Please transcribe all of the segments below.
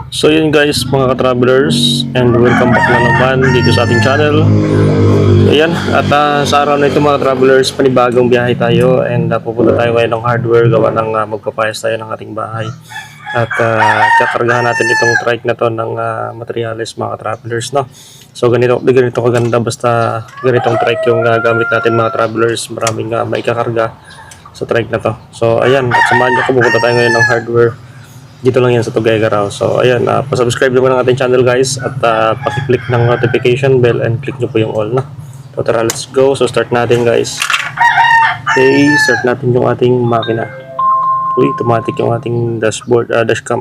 So yun guys mga ka-travelers, and welcome back na naman dito sa ating channel. Ayan, at sa araw na ito mga travelers, panibagong biyahe tayo, and pupunta tayo ngayon ng hardware gawa ng magpapayas tayo ng ating bahay. At kakargahan natin itong trike na to ng materials mga travelers, no? So ganito kaganda, basta ganitong trike yung gamit natin mga travelers. Maraming maikakarga sa trike na to. So ayan, at samahan nyo ko, pupunta tayo ngayon ng hardware. Dito lang yan sa Tuguegarao. So ayan, pa-subscribe naman ng ating channel guys, at paki-click ng notification bell and click nyo po yung all na. So tara, let's go. So start natin guys. Okay, start natin yung ating makina. Uy, automatic yung ating dashboard, dashcam.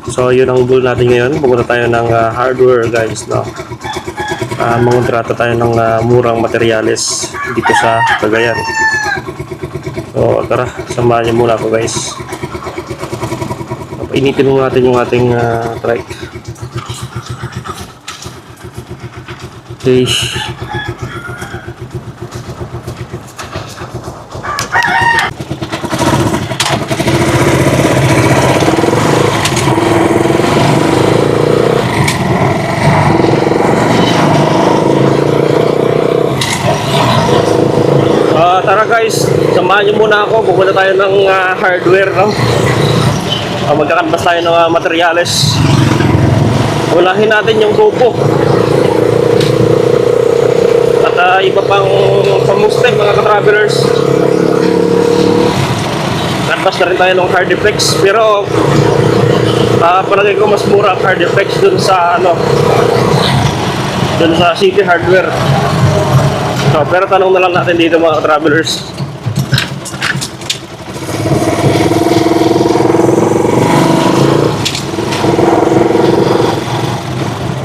So yun ang goal natin ngayon. Pupunta tayo ng hardware guys, no? Mangontrata tayo ng murang materyales dito sa Cagayan. So tara, samahan niyo muna ako guys. Painitin muna natin yung ating trike. Okay. Tara guys, samahan nyo muna ako. Pupunta tayo ng hardware, no? Magkakanbas tayo ng materyales. Unahin natin yung kupo at iba pang pamuste mga ka-travelers. Kanbas na rin tayo ng Hardeflex, pero palagay ko mas mura ang Hardeflex dun sa dun sa City Hardware. So, pero tanong na lang natin dito mga travelers.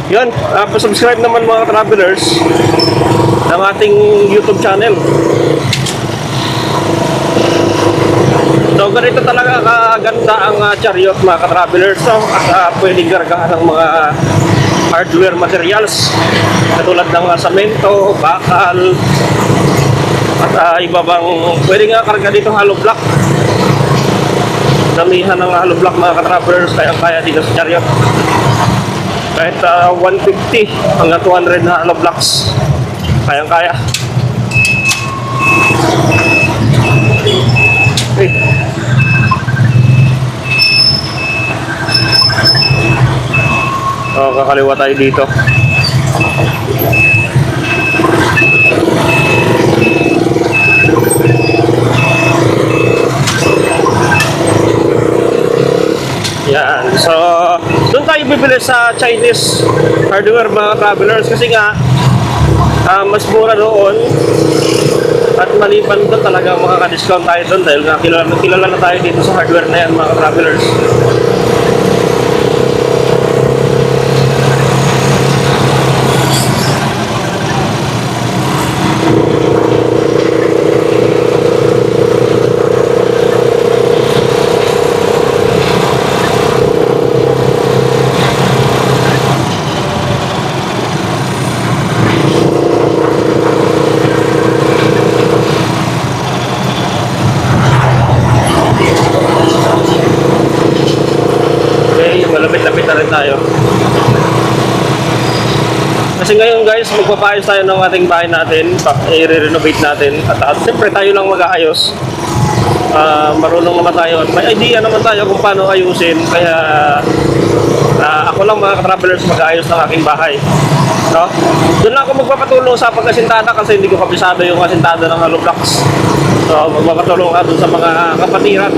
Yun, pa-subscribe naman mga travelers ng ating YouTube channel. So, ganito talaga kaganda ang chariot mga travelers. So, at pwedeng gargahan ng mga hardware materials katulad ng samento, bakal, at iba bang pwede nga karga dito hollow block. Damihan ng hollow block mga ka-travelers, kaya dito sa chariot. Kahit 150 hanggang 200 na hollow blocks, kaya. Okay. Kakaliwa tayo dito. Yan. So, doon tayo bibili sa Chinese hardware mga travelers kasi nga mas mura doon. At maliban doon talaga makaka-discount tayo doon dahil nga kilala na tayo dito sa hardware na yan mga travelers. Malapit-lapit na rin tayo. Kasi ngayon guys, magpapayos tayo ng ating bahay natin, i-renovate natin, at siyempre tayo lang mag-aayos. Marunong naman tayo at may idea naman tayo kung paano ayusin, kaya ako lang mga ka-travelers mag-aayos ng aking bahay, no? Doon lang ako magpapatulong sa pag-asintada kasi hindi ko kabisado yung asintada ng hollow blocks. So magpapatulong ka doon sa mga kapatiran.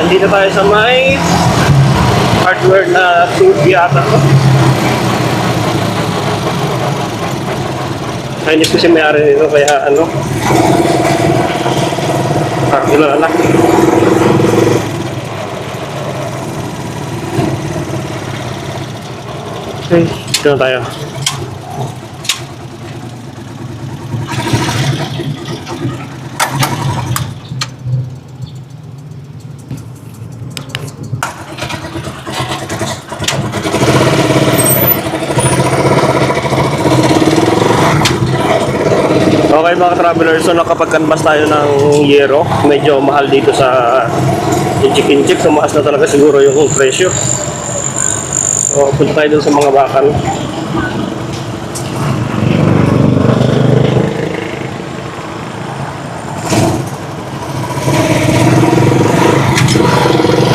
Dito tayo sa may hardware na tube yata. Chinese kasi may-ari nito, kaya ano. Wala na. Okay, dito na tayo. Okay mga travelers, so nakapag-canvas tayo ng yero. Medyo mahal dito sa inchik-inchik, so maas na talaga siguro yung presyo. So punta tayo dun sa mga bakal.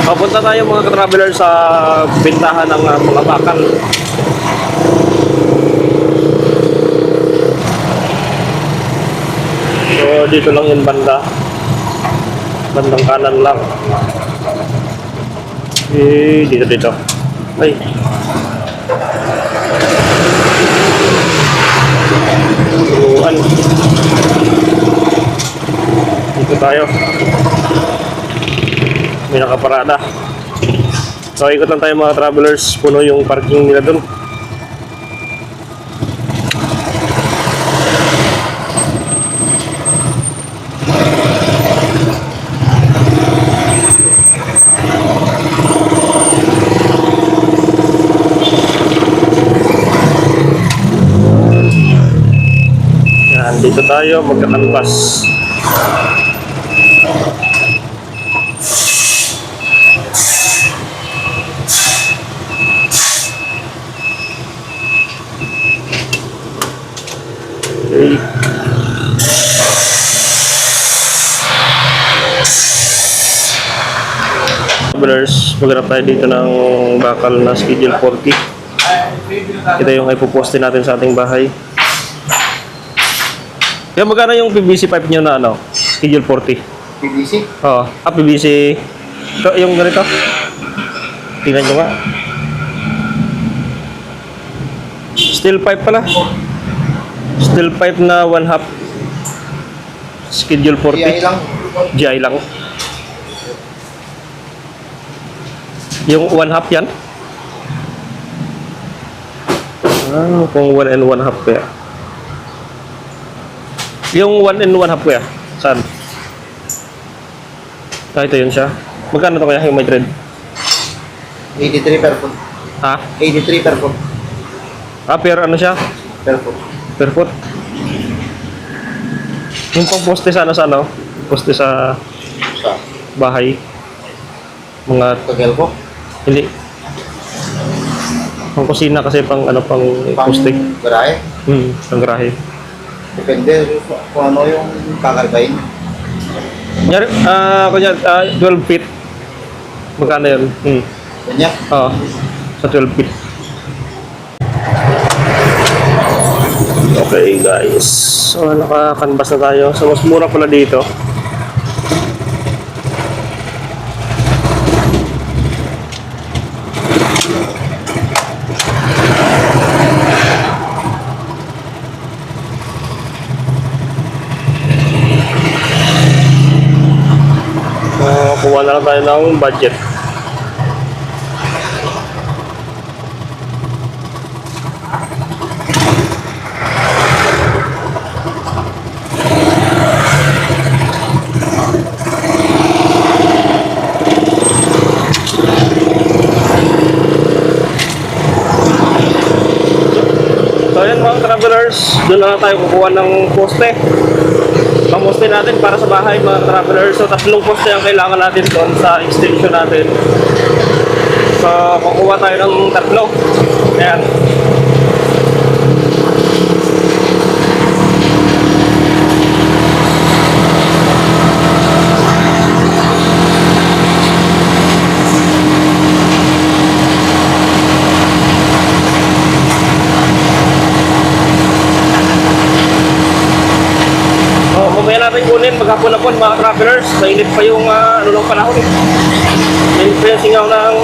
Papunta tayo mga travelers sa bintahan ng mga bakal. So dito lang yung bandang kanan lang. Dito ay turuan. Dito tayo, may nakaparada. So ikot lang tayo mga travelers, puno yung parking nila dun. Dito tayo magkakanvas. Okay. Maghanap tayo dito ng bakal na schedule 40. Ito yung ipoposte natin sa ating bahay. Kaya magkano yung PVC pipe nyo na schedule 40? PVC? Oo. PVC. So, yung ganito. Tingnan nyo nga. Steel pipe pala. Steel pipe na 1/2. Schedule 40. GI lang. GI lang. Yung 1/2 yan? Kung 1 and 1/2 kaya. Yung 1 and 1/2 kuya, saan? Ito yun siya. Magkano to kaya yung may thread? 83 per foot. Ha? 83 per foot. Per ano siya? Per foot. Per foot. Yung pang poste sana sa poste sa Sa bahay. Mga, Kagel ko. hindi. Pang kusina kasi pang pang poste. Garahe. Pang garahe. Depende kung ano yung kakargahin. Kunyari, 12 feet. Magkano yun? Ganyan. Oo. Sa 12 feet. Okay guys. So naka-canvas na tayo. So mas mura pala dito. Kuha na lang tayo ng budget. So yan mga travelers, doon na tayo kukuha ng poste. Pamoste natin para sa bahay mga travelers. So 3 poste ang kailangan natin doon sa extension natin. So kukuha tayo ng 3. Ayan. Mamaya natin kunin, maghapon-hapon mga travelers. Mainit pa yung ng panahon. Mainit pa yung singaw ng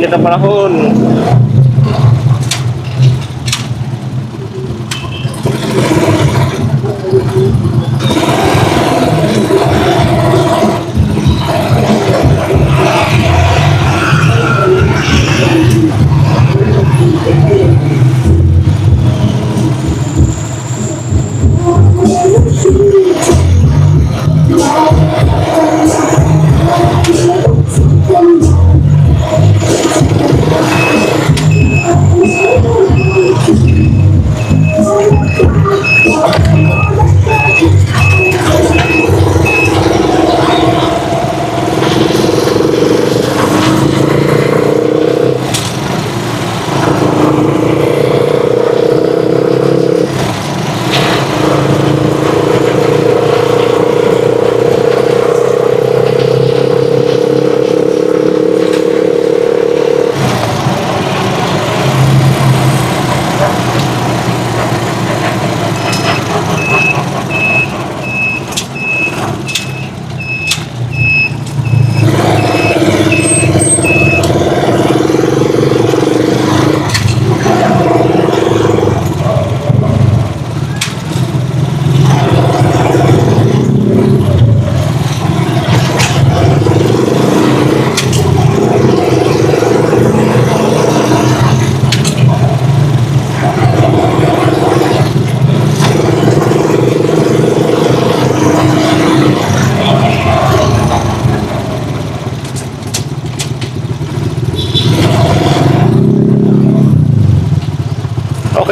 init ang panahon.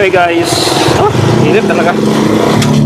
Okay guys. Oh, init talaga.